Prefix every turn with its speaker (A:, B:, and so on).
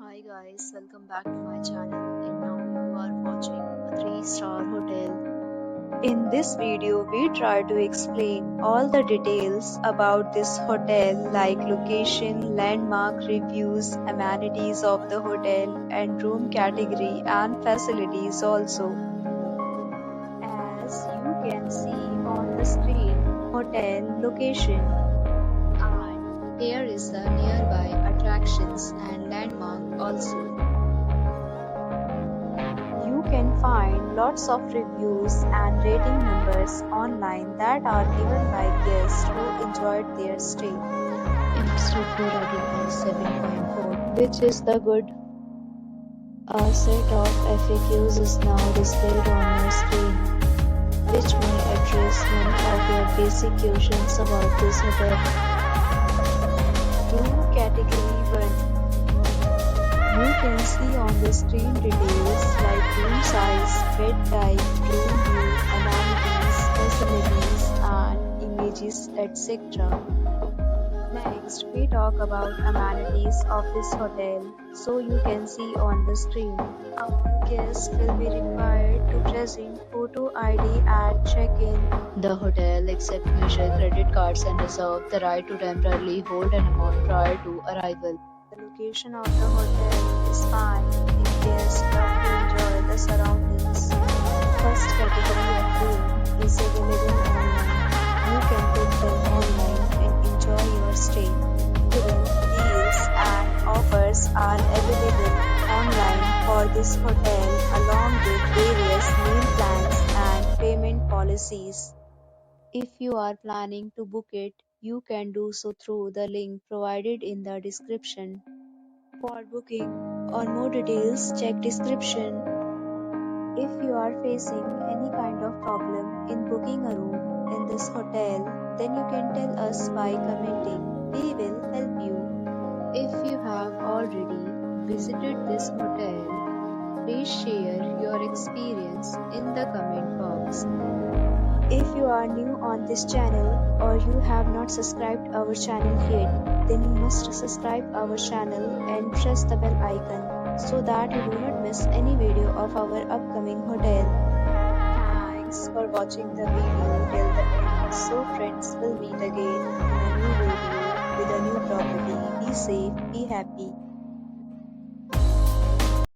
A: Hi guys, welcome back to my channel, and now you are watching a 3-star hotel. In this video, we try to explain all the details about this hotel like location, landmark reviews, amenities of the hotel and room category and facilities also. As you can see on the screen, hotel location. And here is the nearby attractions and landmark also. You can find lots of reviews and rating numbers online that are given by guests who enjoyed their stay. Instructor rating is 7.4, which is the good. A set of FAQs is now displayed on your screen, which may address many of your basic questions about this hotel. Room category 1. You can see on the screen details like room size, bed type, room view, amenities, facilities, and images, etc. Next, we talk about amenities of this hotel. So you can see on the screen. Our guests will be required to present photo ID at check-in. The hotel accepts major credit cards and reserves the right to temporarily hold an amount prior to arrival. The location of the hotel is fine if guests love to enjoy the surroundings. First category of room is available online. You can book them online and enjoy your stay. Even deals and offers are available online for this hotel along with various meal plans and payment policies. If you are planning to book it, you can do so through the link provided in the description. For booking or more details, check description. If you are facing any kind of problem in booking a room in this hotel, then you can tell us by commenting. We will help you. If you have already visited this hotel, please share your experience in the comment box. If you are new on this channel or you have not subscribed our channel yet, then you must subscribe our channel and press the bell icon so that you do not miss any video of our upcoming hotel. Thanks for watching the video till the end. So friends, will meet again in a new video with a new property. Be safe, be happy.